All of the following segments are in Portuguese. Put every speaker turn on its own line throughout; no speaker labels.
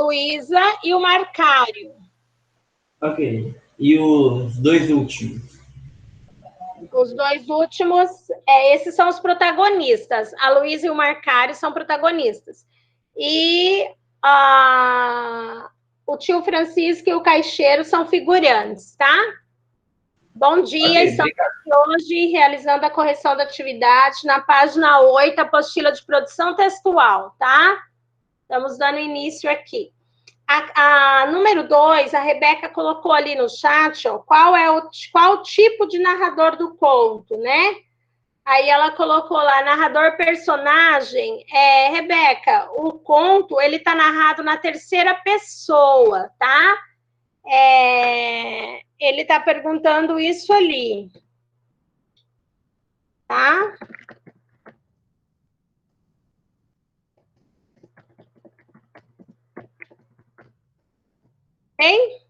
Luísa e o Marcário.
Ok. E os dois últimos?
Os dois últimos, esses são os protagonistas. A Luísa e o Marcário são protagonistas. E o tio Francisco e o Caixeiro são figurantes, tá? Bom dia,
Okay,
estamos aqui hoje realizando a correção da atividade na página 8, apostila de produção textual, tá? Estamos dando início aqui. A número 2, a Rebeca colocou ali no chat, ó, qual o tipo de narrador do conto, né? Aí ela colocou lá, narrador personagem. Rebeca, o conto, ele tá narrado na terceira pessoa, tá? Ele tá perguntando isso ali. Tá? Hein?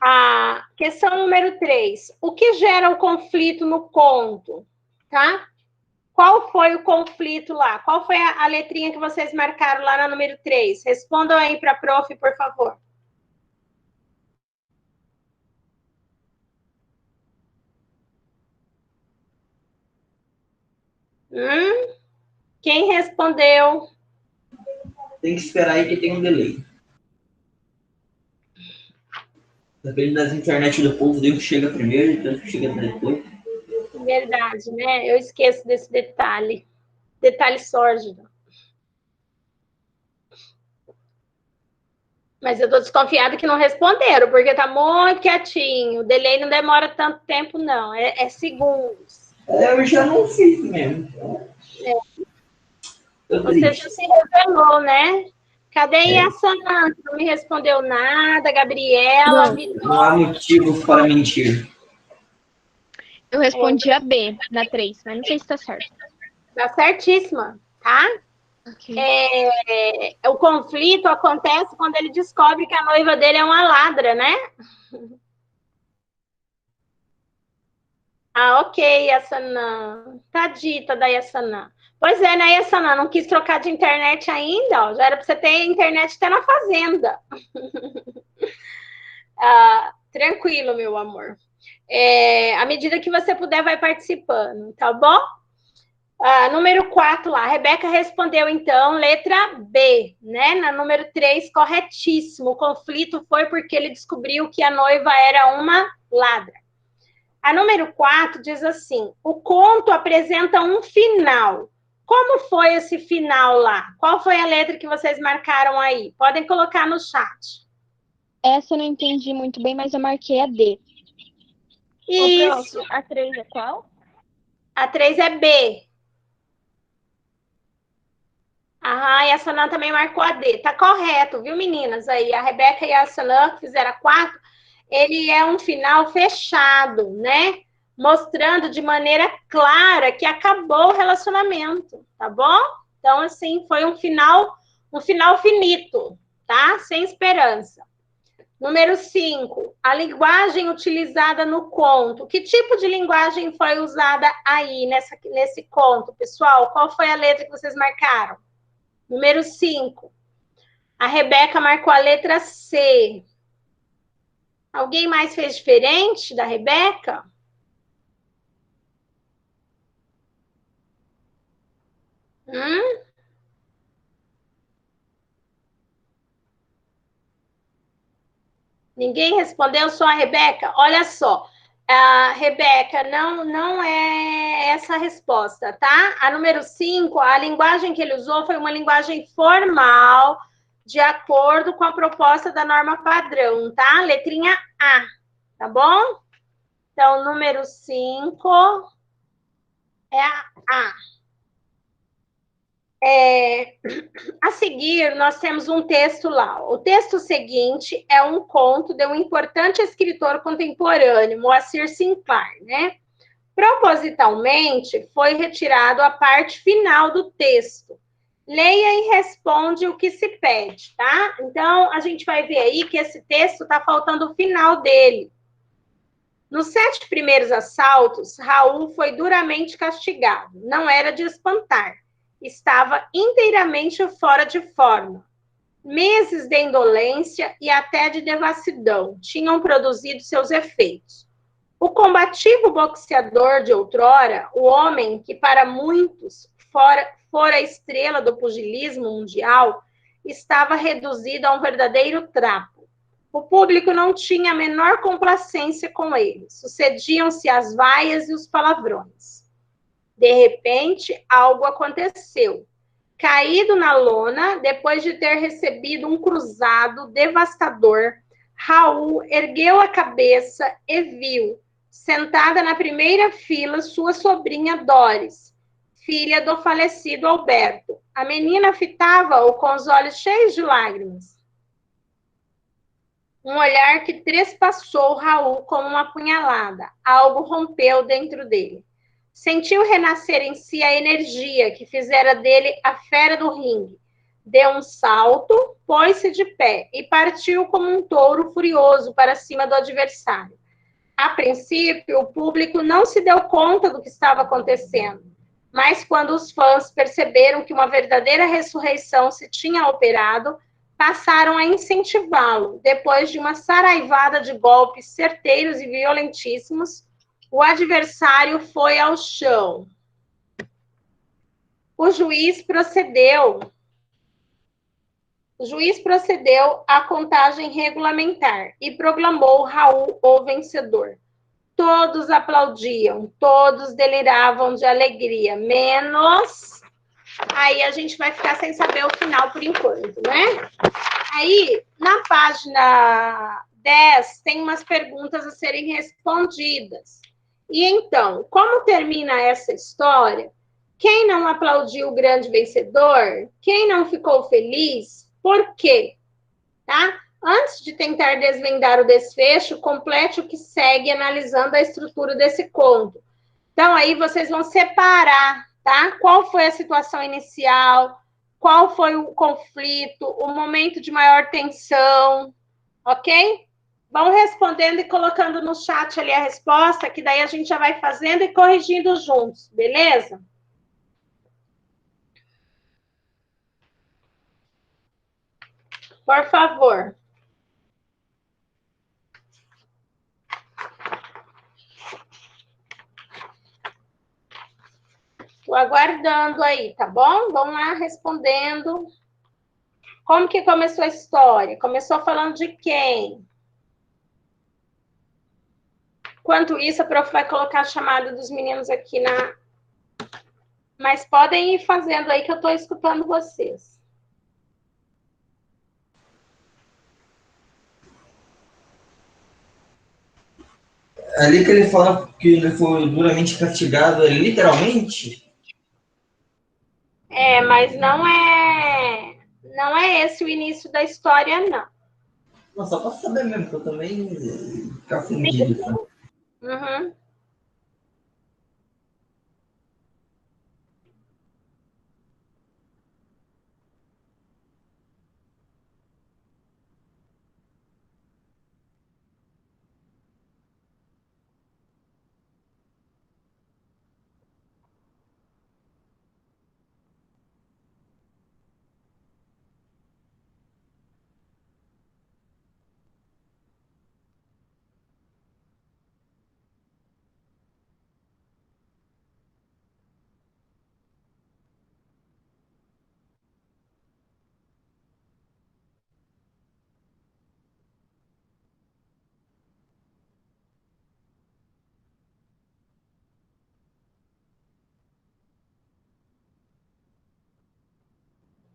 A questão número 3. O que gera o conflito no conto? Tá? Qual foi o conflito lá? Qual foi a letrinha que vocês marcaram lá na número 3? Respondam aí para a prof, por favor. Quem respondeu?
Tem que esperar aí que tem um delay. Depende das internet do povo, Deus chega primeiro e tanto que chega depois.
Verdade, né? Eu esqueço desse detalhe. Detalhe sórdido. Mas eu estou desconfiada que não responderam, porque está muito quietinho. O delay não demora tanto tempo, não. É segundos.
Eu já não fiz mesmo.
Você já se revelou, né? Cadê a Samanta? Não me respondeu nada. Gabriela, Vitória.
Não há motivo para mentir.
Eu respondi a B, na 3, mas não sei se tá certo.
Tá certíssima, tá?
Okay.
O conflito acontece quando ele descobre que a noiva dele é uma ladra, né? Ok, Yassanã. Tá dita da Yassanã. Pois é, né, Yassanã? Não quis trocar de internet ainda, ó. Já era para você ter internet até na fazenda. Tranquilo, meu amor. À medida que você puder, vai participando, tá bom? Número 4 lá, a Rebeca respondeu, então, letra B, né? Na número 3, corretíssimo. O conflito foi porque ele descobriu que a noiva era uma ladra. A número 4 diz assim, o conto apresenta um final. Como foi esse final lá? Qual foi a letra que vocês marcaram aí? Podem colocar no chat.
Essa eu não entendi muito bem, mas eu marquei a D.
Isso.
Prof, a 3 é qual?
A 3 é B. E a Sanã também marcou a D. Tá correto, viu, meninas? Aí a Rebeca e a Sanã que fizeram a 4, ele é um final fechado, né? Mostrando de maneira clara que acabou o relacionamento, tá bom? Então, assim, foi um final finito, tá? Sem esperança. Número 5, a linguagem utilizada no conto. Que tipo de linguagem foi usada aí nesse conto, pessoal? Qual foi a letra que vocês marcaram? Número 5. A Rebeca marcou a letra C. Alguém mais fez diferente da Rebeca? Ninguém respondeu, só a Rebeca? Olha só, Rebeca, não é essa a resposta, tá? A número 5, a linguagem que ele usou foi uma linguagem formal, de acordo com a proposta da norma padrão, tá? Letrinha A, tá bom? Então, número 5 é a A. A seguir, nós temos um texto lá. O texto seguinte é um conto de um importante escritor contemporâneo, Moacir Sinclair, né? Propositalmente, foi retirado a parte final do texto. Leia e responde o que se pede, tá? Então, a gente vai ver aí que esse texto está faltando o final dele. Nos 7 primeiros assaltos, Raul foi duramente castigado. Não era de espantar. Estava inteiramente fora de forma. Meses de indolência e até de devassidão tinham produzido seus efeitos. O combativo boxeador de outrora, o homem que para muitos fora a estrela do pugilismo mundial, estava reduzido a um verdadeiro trapo. O público não tinha a menor complacência com ele. Sucediam-se as vaias e os palavrões. De repente, algo aconteceu. Caído na lona, depois de ter recebido um cruzado devastador, Raul ergueu a cabeça e viu, sentada na primeira fila, sua sobrinha Doris, filha do falecido Alberto. A menina fitava-o com os olhos cheios de lágrimas. Um olhar que trespassou Raul como uma punhalada. Algo rompeu dentro dele. Sentiu renascer em si a energia que fizera dele a fera do ringue. Deu um salto, pôs-se de pé e partiu como um touro furioso para cima do adversário. A princípio, o público não se deu conta do que estava acontecendo, mas quando os fãs perceberam que uma verdadeira ressurreição se tinha operado, passaram a incentivá-lo. Depois de uma saraivada de golpes certeiros e violentíssimos, o adversário foi ao chão. O juiz procedeu à contagem regulamentar e proclamou Raul o vencedor. Todos aplaudiam, todos deliravam de alegria, menos... Aí a gente vai ficar sem saber o final por enquanto, né? Aí, na página 10, tem umas perguntas a serem respondidas. E então, como termina essa história? Quem não aplaudiu o grande vencedor? Quem não ficou feliz? Por quê? Tá? Antes de tentar desvendar o desfecho, complete o que segue analisando a estrutura desse conto. Então, aí vocês vão separar, tá? Qual foi a situação inicial, qual foi o conflito, o momento de maior tensão, ok? Vão respondendo e colocando no chat ali a resposta, que daí a gente já vai fazendo e corrigindo juntos, beleza? Por favor. Estou aguardando aí, tá bom? Vamos lá respondendo. Como que começou a história? Começou falando de quem? Enquanto isso, a prof vai colocar a chamada dos meninos aqui na... Mas podem ir fazendo aí que eu estou escutando vocês.
Ali que ele fala que ele foi duramente castigado, literalmente?
É, mas não é esse o início da história, não.
Não, só pra saber mesmo, que eu também ficar fundido. Tá?
Uhum.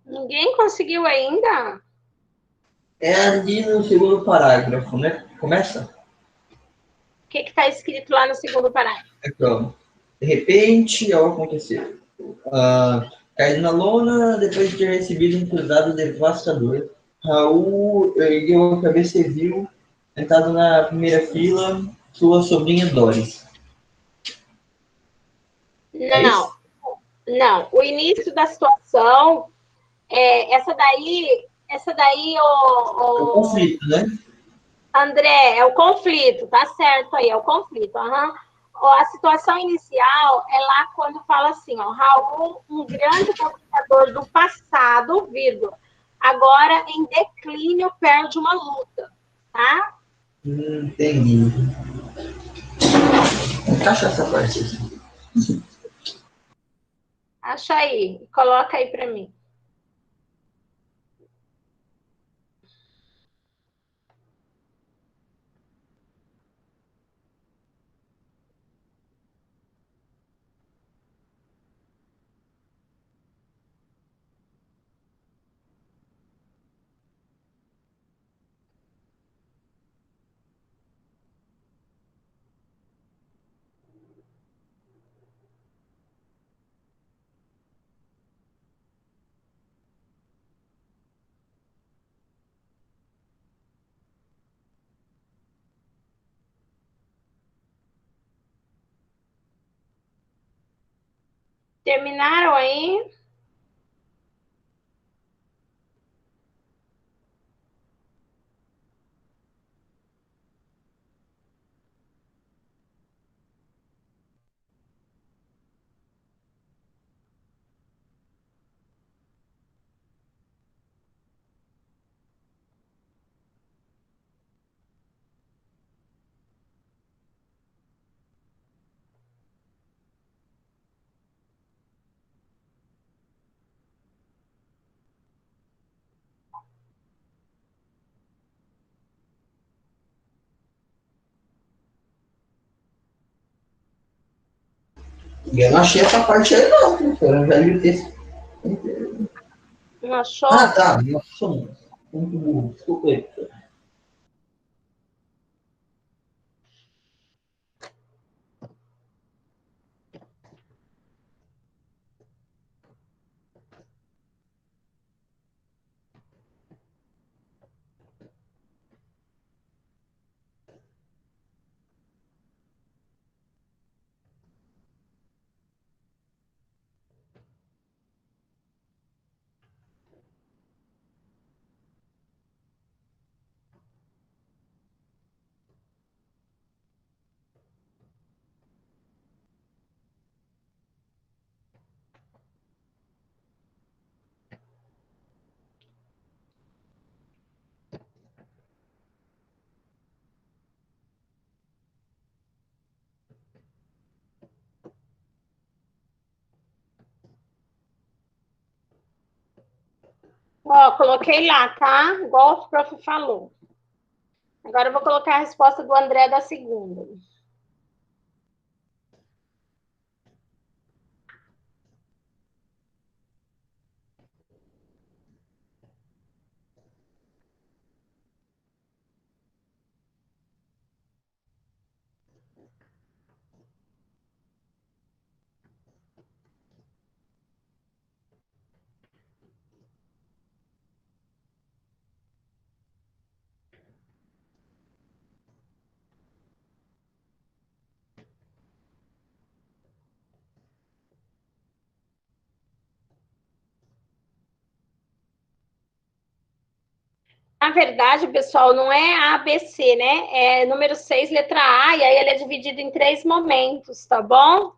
Ninguém conseguiu ainda?
É ali no segundo parágrafo, né? Começa?
O que está escrito lá no segundo parágrafo?
Então, de repente, ao acontecer. Caído na lona, depois de ter recebido um cruzado devastador, Raul ergueu a cabeça e viu, sentado na primeira fila, sua sobrinha Doris.
Não. O início da situação, essa daí,
O conflito, né?
André, é o conflito, tá certo aí, é o conflito. Uhum. A situação inicial é lá quando fala assim, ó, Raul, um grande boxeador do passado, vírgula. agora em declínio perde uma luta, tá?
Entendi. Encaixa essa parte aqui.
Acha aí, coloca aí para mim. Terminaram aí?
Eu não achei essa parte aí, não, professor. Eu já li o texto.
Não achou?
Ah, tá. Nossa, muito burro. Desculpa aí, professor.
Ó, coloquei lá, tá? Igual o prof falou. Agora eu vou colocar a resposta do André da segunda. Na verdade, pessoal, não é A, B, C, né? É número 6, letra A, e aí ele é dividido em 3 momentos, tá bom?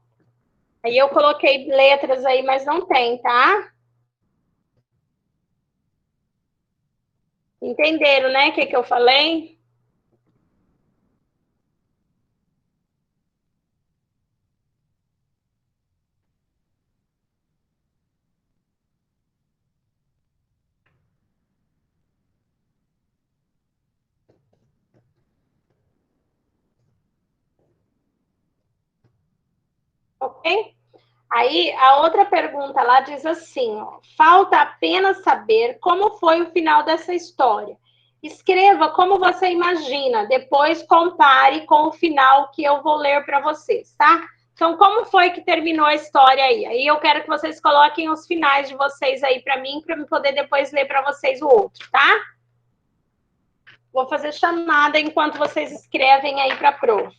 Aí eu coloquei letras aí, mas não tem, tá? Entenderam, né? O que eu falei? Ok? Aí a outra pergunta lá diz assim: ó, falta apenas saber como foi o final dessa história. Escreva como você imagina, depois compare com o final que eu vou ler para vocês, tá? Então, como foi que terminou a história aí? Aí eu quero que vocês coloquem os finais de vocês aí para mim poder depois ler para vocês o outro, tá? Vou fazer chamada enquanto vocês escrevem aí para a prof.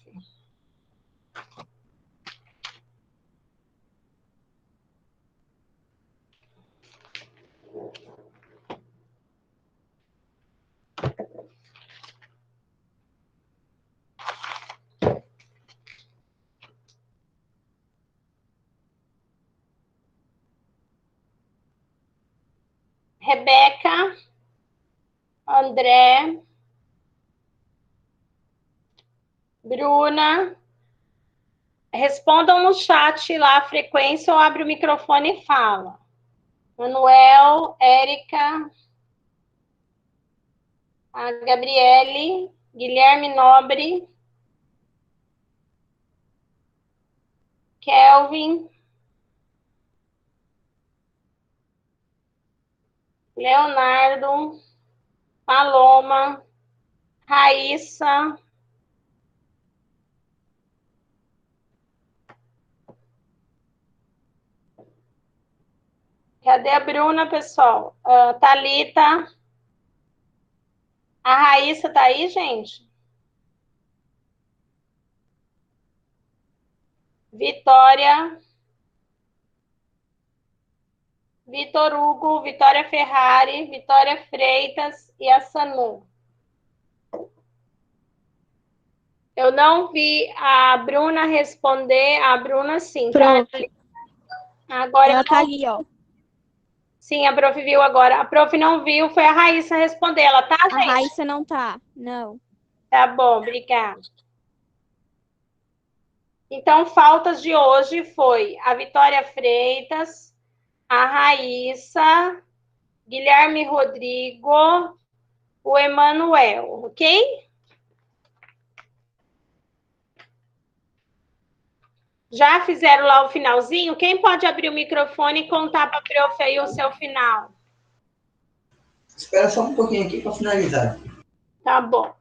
Rebeca, André, Bruna. Respondam no chat lá a frequência ou abre o microfone e fala. Manuel, Érica, a Gabriele, Guilherme Nobre, Kelvin, Leonardo, Paloma, Raíssa, cadê a Bruna, pessoal? Thalita, a Raíssa tá aí, gente? Vitória, Vitor Hugo, Vitória Ferrari, Vitória Freitas e a Sanu. Eu não vi a Bruna responder. A Bruna, sim.
Prof.
Tá ali. Agora
Ela tá ali, ó.
Sim, a prof viu agora. A prof não viu, foi a Raíssa responder. Ela tá,
A
gente?
Raíssa não tá, não.
Tá bom, obrigada. Então, faltas de hoje foi a Vitória Freitas, a Raíssa, Guilherme Rodrigo, o Emanuel, ok? Já fizeram lá o finalzinho? Quem pode abrir o microfone e contar para a prof aí o seu final?
Espera só um pouquinho aqui para finalizar.
Tá bom.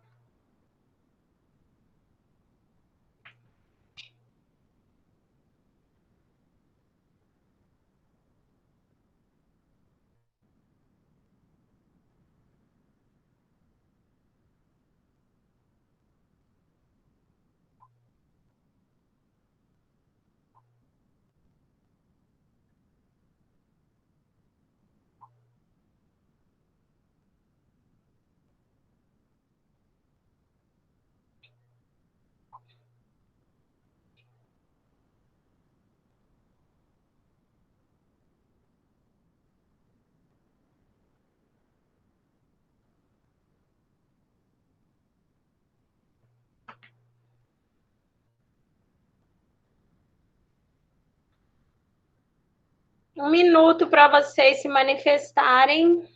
Um minuto para vocês se manifestarem.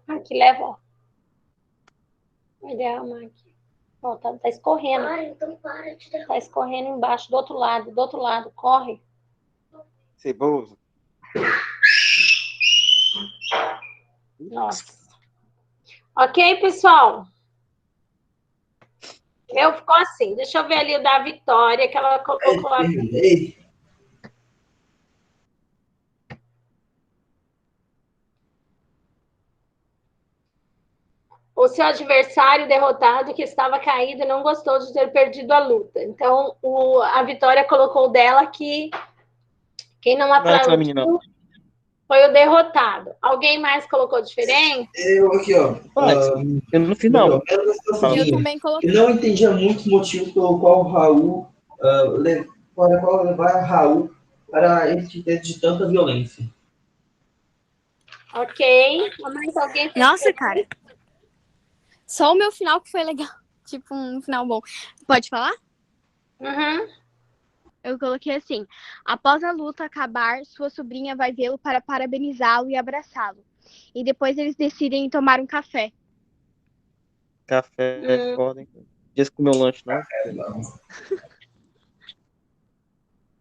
Aqui, leva, ó. Vai derramar aqui. Ó, tá escorrendo. Então para de derramar. Tá escorrendo embaixo, do outro lado. Corre.
Ceboso.
Nossa. Ok, pessoal? Meu ficou assim. Deixa eu ver ali o da Vitória, que ela colocou lá. O seu adversário derrotado, que estava caído, não gostou de ter perdido a luta. Então, a Vitória colocou dela que quem não aplaudiu foi o derrotado. Alguém mais colocou diferente?
Eu aqui, ó.
Eu no final.
Eu também coloquei.
Eu não entendia muito o motivo pelo qual o Raul levar Raul para esse de tanta violência.
Ok. Mais alguém?
Nossa, cara. Só o meu final que foi legal. Tipo, um final bom. Pode falar?
Uhum.
Eu coloquei assim: após a luta acabar, sua sobrinha vai vê-lo para parabenizá-lo e abraçá-lo. E depois eles decidem tomar um café.
Café é foda, hein? Dias com meu lanche, não.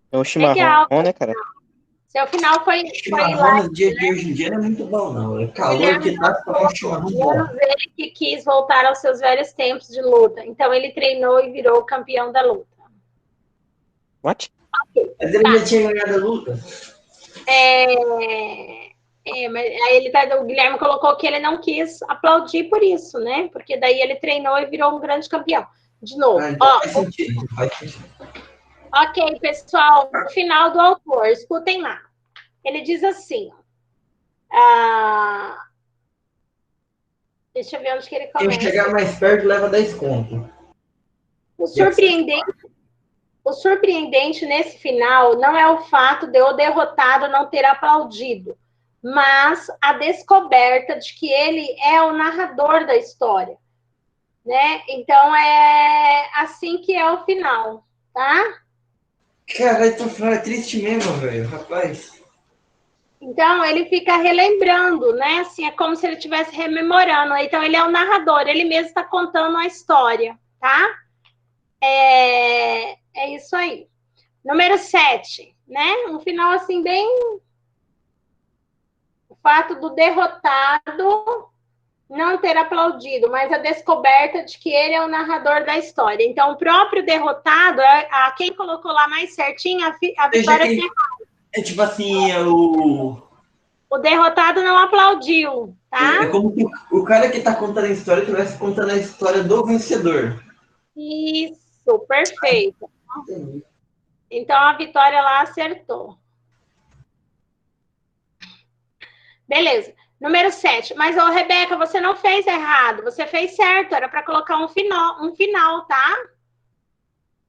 É um chimarrão,
Legal.
né, cara?
Seu final foi
Chimarrão
lá.
no dia de hoje em dia não é muito bom, não. É calor que tá para um chimarrão bom.
Ele que quis voltar aos seus velhos tempos de luta. Então, ele treinou e virou campeão da luta.
What?
Mas ele já tinha ganhado a luta.
Mas aí o Guilherme colocou que ele não quis aplaudir por isso, né? Porque daí ele treinou e virou um grande campeão. De novo.
Então faz sentido.
Ok, pessoal, o final do autor, escutem lá. Ele diz assim, ah, deixa eu ver onde que ele
Quem
começa.
chegar mais perto leva 10 conto.
O surpreendente nesse final não é o fato de o derrotado não ter aplaudido, mas a descoberta de que ele é o narrador da história, né? Então é assim que é o final, tá?
Cara, essa frase é triste mesmo, velho, rapaz.
Então ele fica relembrando, né? Assim, é como se ele estivesse rememorando. Então ele é o narrador, ele mesmo está contando a história, tá? É isso aí. Número 7, né? Um final assim bem o fato do derrotado não ter aplaudido, mas a descoberta de que ele é o narrador da história. Então, o próprio derrotado, a quem colocou lá mais certinho, a
Veja
Vitória
que
Ferrari.
é tipo assim,
O derrotado não aplaudiu,
é
tá?
como se o cara que tá contando a história estivesse contando a história do vencedor.
Isso, perfeito. Então, a Vitória lá acertou. Beleza. Número 7. Mas, ô, Rebeca, você não fez errado. Você fez certo. Era para colocar um final, tá?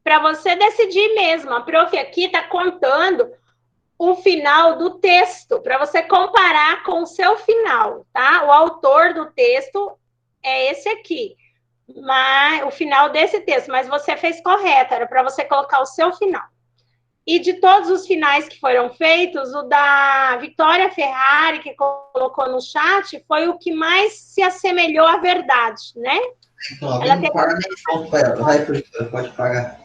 Para você decidir mesmo. A prof aqui está contando o final do texto, para você comparar com o seu final, tá? O autor do texto é esse aqui. Mas, o final desse texto, mas você fez correto. Era para você colocar o seu final. E de todos os finais que foram feitos, o da Vitória Ferrari, que colocou no chat, foi o que mais se assemelhou à verdade, né?
Então, alguém
Ela
não
teve...
paga nem ponto para ela. Vai, professora, pode pagar.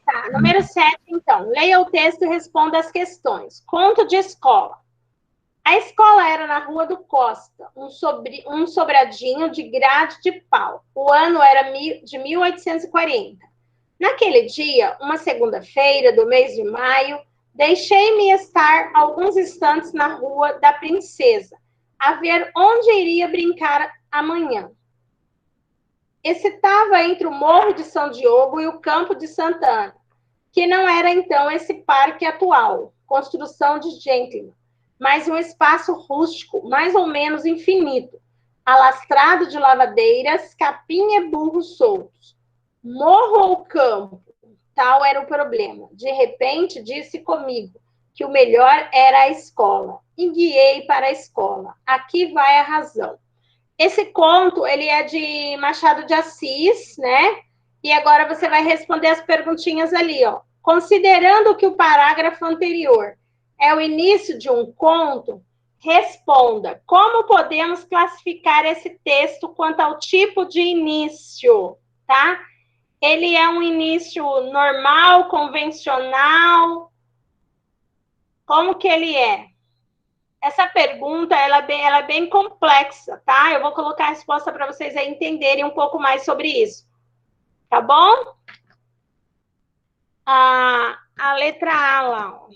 Tá, número 7, então. Leia o texto e responda as questões. Conto de escola. A escola era na Rua do Costa, um sobradinho de grade de pau. O ano era de 1840. Naquele dia, uma segunda-feira do mês de maio, deixei-me estar alguns instantes na Rua da Princesa, a ver onde iria brincar amanhã. Excitava entre o Morro de São Diogo e o Campo de Santa Ana, que não era então esse parque atual, construção de gentleman, mas um espaço rústico, mais ou menos infinito, alastrado de lavadeiras, capim e burros soltos. Morro ou campo? Tal era o problema. De repente, disse comigo que o melhor era a escola. E guiei para a escola. Aqui vai a razão. Esse conto, ele é de Machado de Assis, né? E agora você vai responder as perguntinhas ali, ó. Considerando que o parágrafo anterior é o início de um conto, responda: como podemos classificar esse texto quanto ao tipo de início, tá? Ele é um início normal, convencional? Como que ele é? Essa pergunta ela é bem complexa, tá? Eu vou colocar a resposta para vocês aí entenderem um pouco mais sobre isso. Tá bom? A letra A lá. Ó.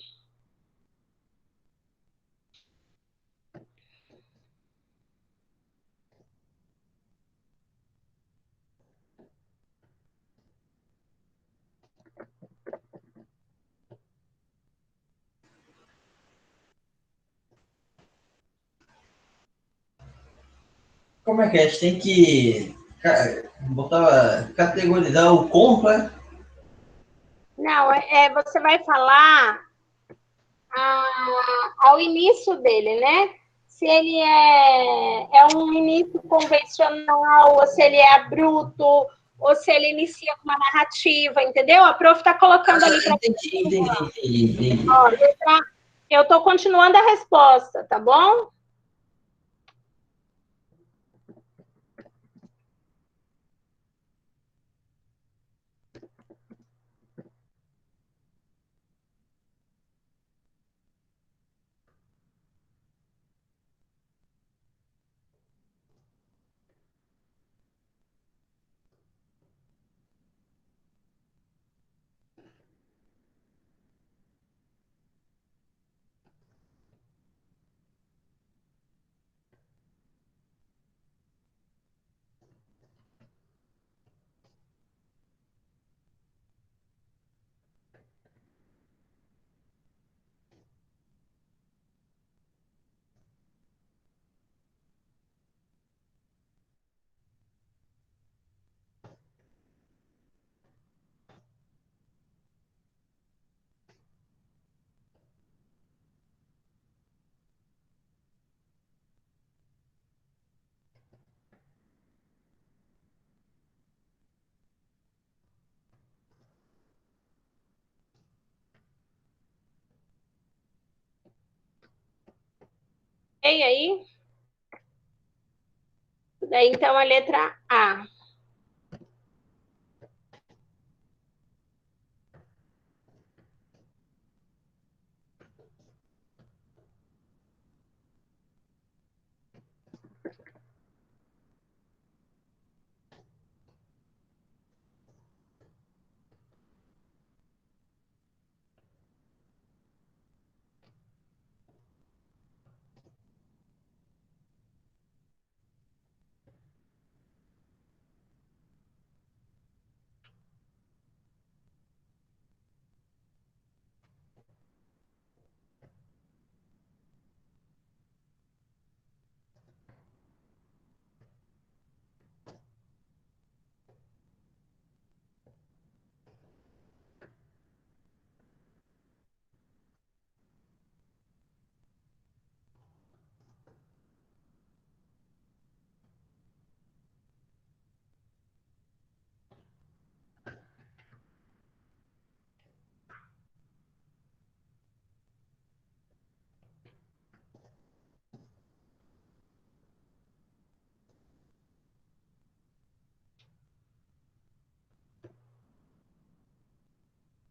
Como é que é? A gente tem que botar, categorizar o conto, né?
Não, você vai falar ao início dele, né? Se ele é um início convencional, ou se ele é abrupto, ou se ele inicia com uma narrativa, entendeu? A prof está colocando ali para
Entendi.
ó, eu estou continuando a resposta, tá bom? E aí? Daí, então, a letra A.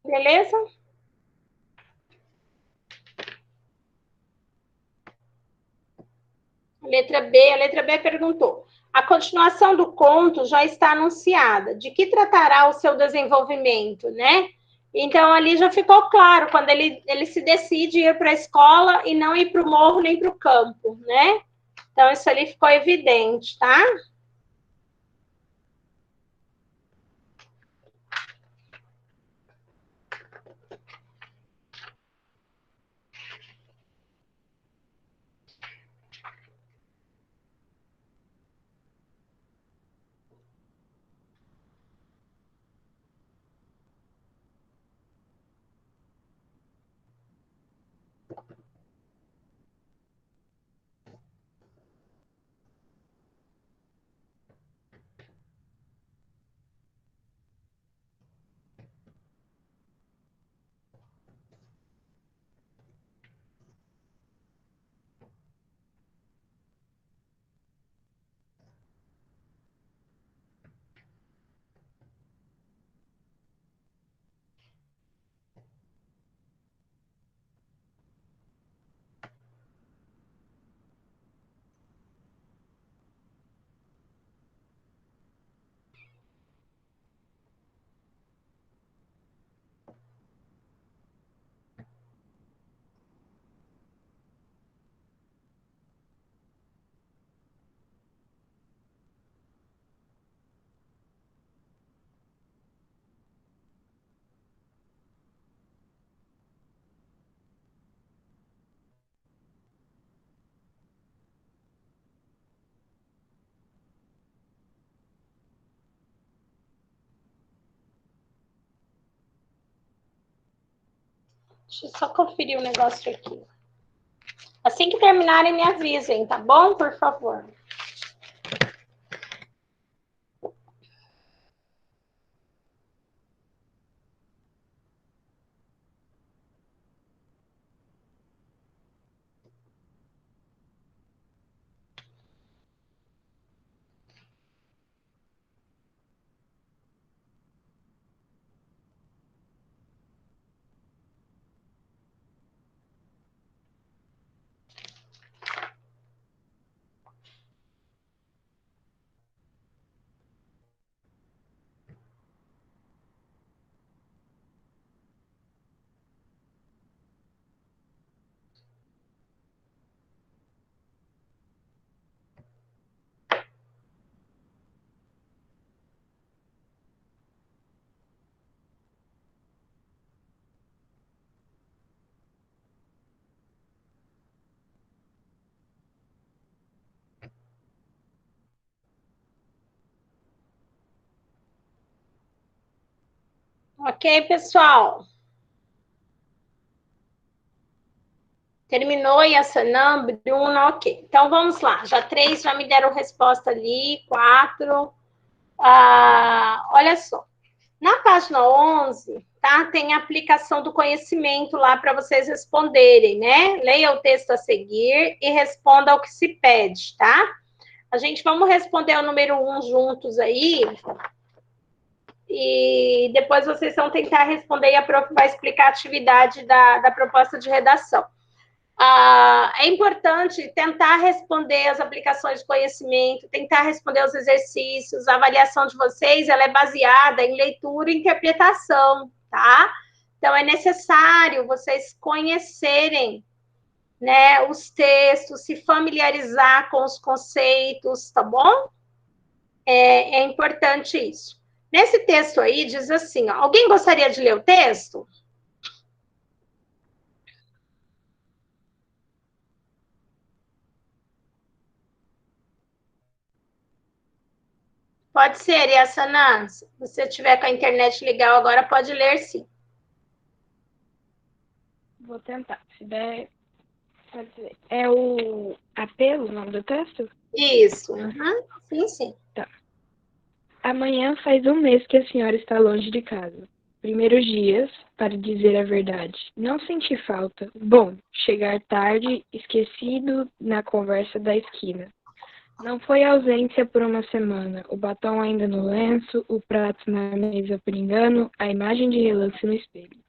Beleza? A letra B perguntou: a continuação do conto já está anunciada. De que tratará o seu desenvolvimento, né? Então, ali já ficou claro, quando ele se decide ir para a escola e não ir para o morro nem para o campo, né? Então, isso ali ficou evidente, tá? Deixa eu só conferir um negócio aqui. Assim que terminarem, me avisem, tá bom? Por favor. Ok, pessoal? Terminou Yassanam, Bruno, ok. Então, vamos lá. Já 3 já me deram resposta ali, 4. Olha só. Na página 11, tá? Tem a aplicação do conhecimento lá para vocês responderem, né? Leia o texto a seguir e responda ao que se pede, tá? Vamos responder o número 1 juntos aí, e depois vocês vão tentar responder e a prof vai explicar a atividade da proposta de redação. É importante tentar responder as aplicações de conhecimento, tentar responder os exercícios, a avaliação de vocês, ela é baseada em leitura e interpretação, tá? Então, é necessário vocês conhecerem, né, os textos, se familiarizar com os conceitos, tá bom? É importante isso. Nesse texto aí, diz assim, ó, alguém gostaria de ler o texto? Pode ser, Yassanan. Se você tiver com a internet legal agora, pode ler sim.
Vou tentar. Se der, pode ser. É o apelo, o nome do texto?
Isso. Uhum. Sim, sim.
Tá. Amanhã faz um mês que a senhora está longe de casa. Primeiros dias, para dizer a verdade. Não senti falta. Bom, chegar tarde, esquecido na conversa da esquina. Não foi ausência por uma semana. O batom ainda no lenço, o prato na mesa por engano, a imagem de relance no espelho.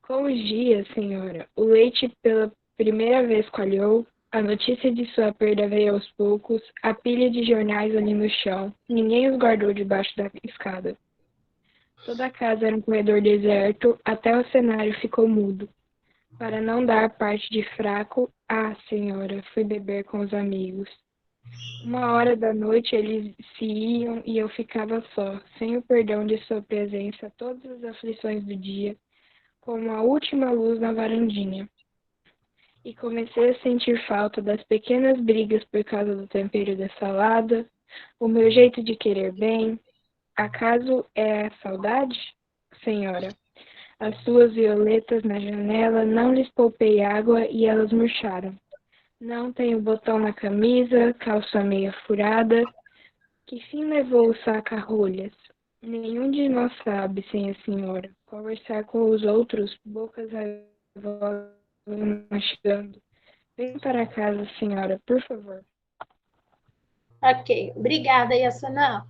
Com os dias, senhora, o leite pela primeira vez coalhou, a notícia de sua perda veio aos poucos, a pilha de jornais ali no chão, ninguém os guardou debaixo da escada. Toda a casa era um corredor deserto, até o cenário ficou mudo. Para não dar parte de fraco, senhora, fui beber com os amigos. 1 hora da noite eles se iam e eu ficava só, sem o perdão de sua presença, todas as aflições do dia, como a última luz na varandinha. E comecei a sentir falta das pequenas brigas por causa do tempero da salada, o meu jeito de querer bem. Acaso é a saudade, senhora? As suas violetas na janela, não lhes poupei água e elas murcharam. Não tenho botão na camisa, calça meia furada. Que fim levou o saca-rolhas? Nenhum de nós sabe, sem a senhora. Conversar com os outros, bocas raivosas mastigando. Vem para casa, senhora, por favor.
Ok, obrigada, Yassanan.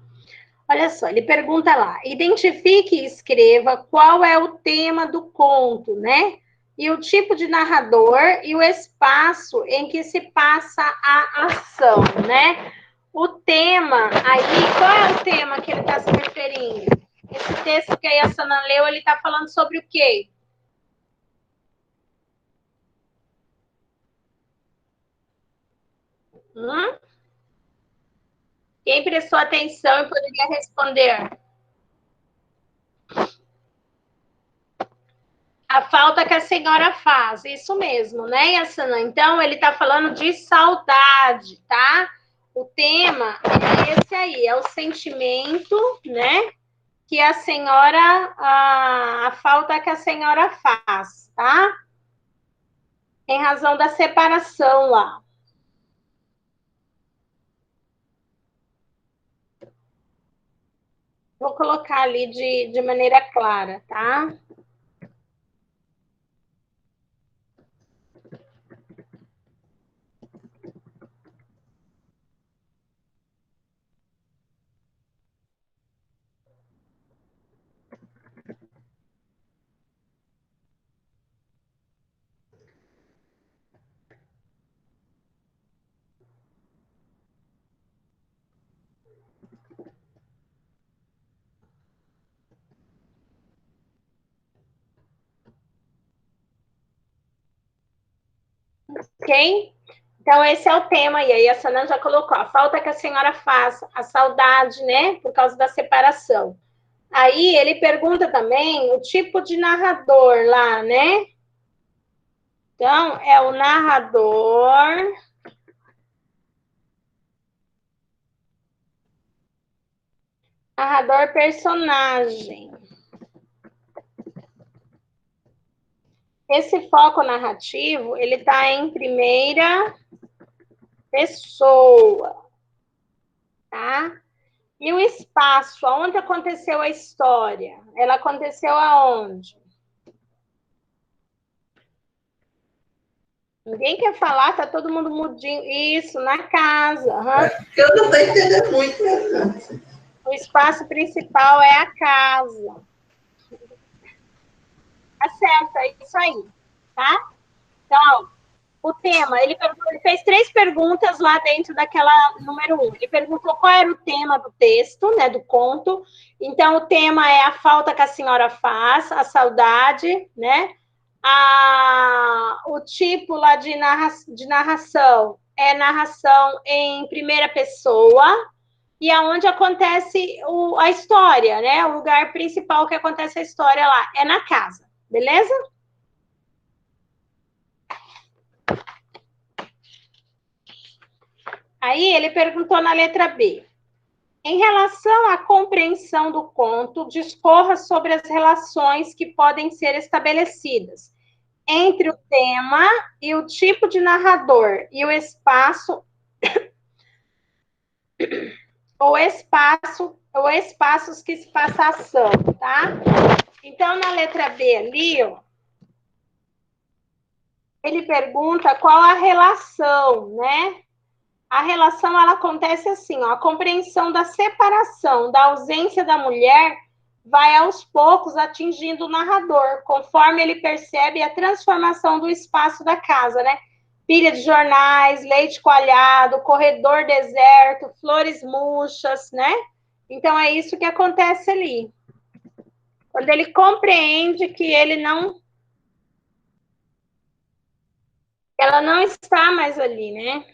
Olha só, ele pergunta lá, identifique e escreva qual é o tema do conto, né? E o tipo de narrador e o espaço em que se passa a ação, né? O tema, aí, qual é o tema que ele está se referindo? Esse texto que a Yassanan leu, ele está falando sobre o quê? Quem prestou atenção e poderia responder? A falta que a senhora faz, isso mesmo, né, Yassanan? Então, ele está falando de saudade, tá? O tema é esse aí, é o sentimento, né? Que a senhora, a falta que a senhora faz, tá? Em razão da separação lá. Vou colocar ali de maneira clara, tá? Ok? Então, esse é o tema, e aí a Sanan já colocou, a falta que a senhora faz, a saudade, né, por causa da separação. Aí ele pergunta também o tipo de narrador lá, né? Então, é o narrador personagem. Esse foco narrativo, ele está em primeira pessoa, tá? E o espaço, aonde aconteceu a história? Ela aconteceu aonde? Ninguém quer falar, tá todo mundo mudinho. Isso, na casa.
Eu não estou entendendo muito, né?
O espaço principal é a casa. Tá certo, é isso aí, tá? Então, o tema, ele fez 3 perguntas lá dentro daquela número 1. Ele perguntou qual era o tema do texto, né, do conto. Então, o tema é a falta que a senhora faz, a saudade, né? O tipo lá de narração é narração em primeira pessoa, e aonde acontece a história, né? O lugar principal que acontece a história lá é na casa, beleza? Aí ele perguntou na letra B. Em relação à compreensão do conto, discorra sobre as relações que podem ser estabelecidas entre o tema e o tipo de narrador e o espaço ou espaços que se passa a ação, tá? Então, na letra B ali, ó, ele pergunta qual a relação, né? A relação, ela acontece assim, ó, a compreensão da separação, da ausência da mulher vai aos poucos atingindo o narrador, conforme ele percebe a transformação do espaço da casa, né? Pilha de jornais, leite coalhado, corredor deserto, flores murchas, né? Então, é isso que acontece ali. Quando ele compreende que ela não está mais ali, né?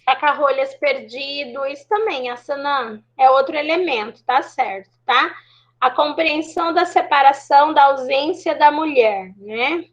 Saca-rolhas perdido, isso também, Assanã, é outro elemento, tá certo, tá? A compreensão da separação, da ausência da mulher, né?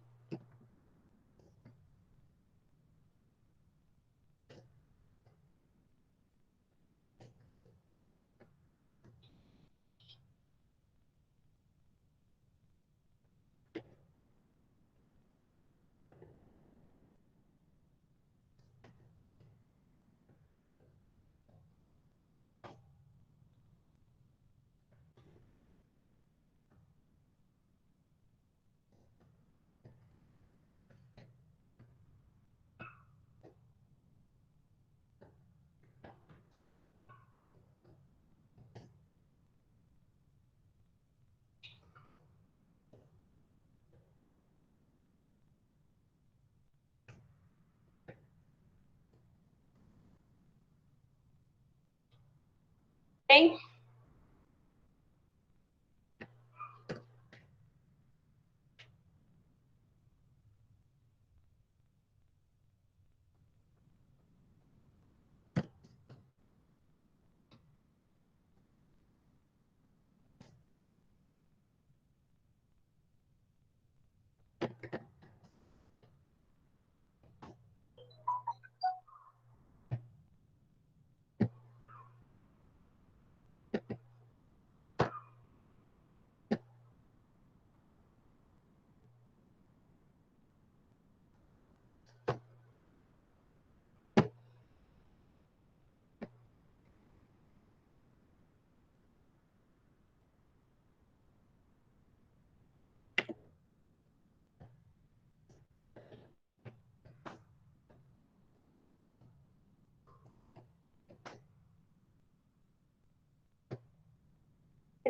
Bem,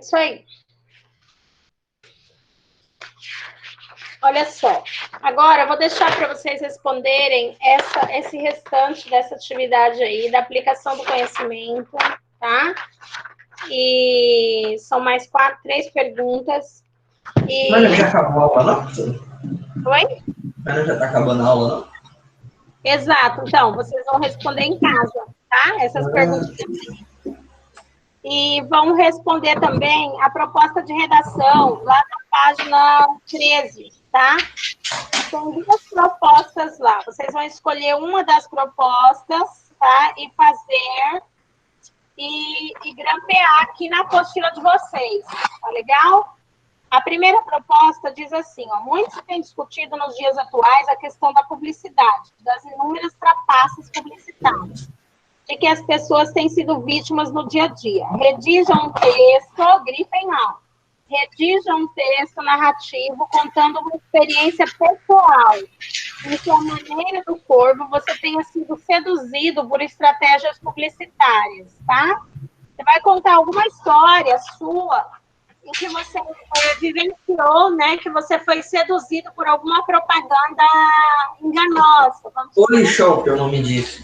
isso aí. Olha só, agora eu vou deixar para vocês responderem esse restante dessa atividade aí, da aplicação do conhecimento, tá? E são mais 3 perguntas.
Mas já acabou a aula, não?
Oi?
Mas não já tá acabando a aula, não?
Exato. Então, vocês vão responder em casa, tá? Essas perguntas. E vão responder também a proposta de redação lá na página 13, tá? Tem 2 propostas lá. Vocês vão escolher uma das propostas, tá? E fazer e grampear aqui na apostila de vocês, tá legal? A primeira proposta diz assim, ó, muito se tem discutido nos dias atuais a questão da publicidade, das inúmeras trapaças publicitárias, de que as pessoas têm sido vítimas no dia a dia. Redijam um texto, grifem mal, redijam um texto narrativo contando uma experiência pessoal, em que a maneira do corpo você tenha sido seduzido por estratégias publicitárias, tá? Você vai contar alguma história sua em que você vivenciou, né, que você foi seduzido por alguma propaganda enganosa.
Polishop é o nome disso.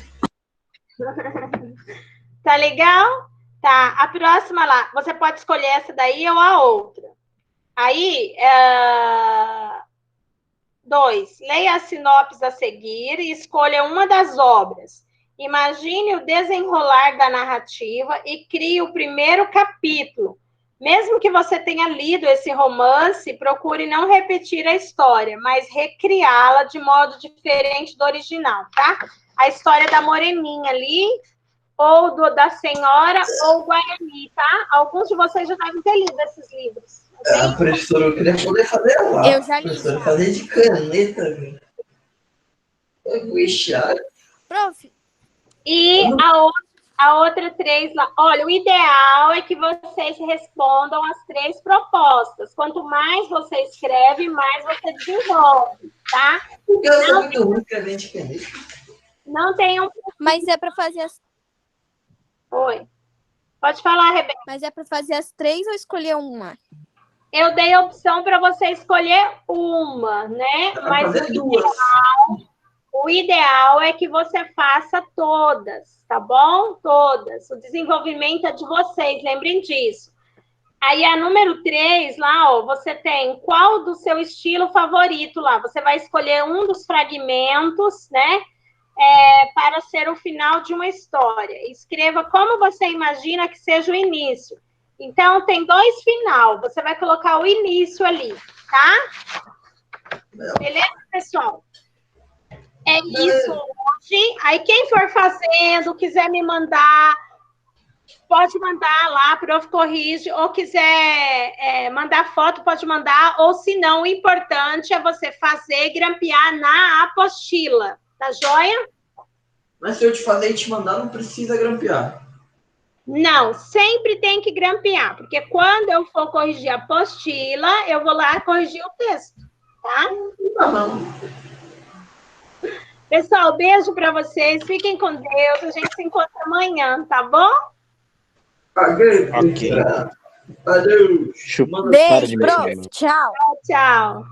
Tá legal? Tá, a próxima lá, você pode escolher essa daí ou a outra. Aí, 2, leia a sinopse a seguir e escolha uma das obras. Imagine o desenrolar da narrativa e crie o primeiro capítulo. Mesmo que você tenha lido esse romance, procure não repetir a história, mas recriá-la de modo diferente do original, tá? A história da Moreninha ali, ou da Senhora, ou Guarani, tá? Alguns de vocês já devem ter lido esses livros.
A professora, eu queria poder fazer lá.
Eu já li.
Professora, fazer de caneta, velho.
Prof,
E a outra 3 lá. Olha, o ideal é que vocês respondam as 3 propostas. Quanto mais você escreve, mais você desenvolve, tá?
Porque eu sou muito ruim escrevendo de caneta.
Não tenham...
mas é para fazer as
Oi. Pode falar, Rebeca.
Mas é para fazer as 3 ou escolher uma?
Eu dei a opção para você escolher uma, né? Mas o ideal é que você faça todas, tá bom? Todas. O desenvolvimento é de vocês, lembrem disso. Aí a número 3, lá, ó, você tem qual do seu estilo favorito lá. Você vai escolher um dos fragmentos, né? Para ser o final de uma história. Escreva como você imagina que seja o início. Então, tem 2 final. Você vai colocar o início ali, tá? Beleza, pessoal? É isso hoje. Aí, quem for fazendo, quiser me mandar, pode mandar lá, prof. Corrige, ou quiser mandar foto, pode mandar, ou se não, o importante é você fazer e grampear na apostila, tá joia?
Mas se eu te fazer e te mandar, não precisa grampear.
Não, sempre tem que grampear, porque quando eu for corrigir a apostila, eu vou lá corrigir o texto, tá?
Tá bom.
Pessoal, beijo para vocês, fiquem com Deus, a gente se encontra amanhã, tá bom?
Ok.
Ok.
Adeus.
Chupa.
Manda
Beijo,
Para de
prof. Tchau.
Tchau.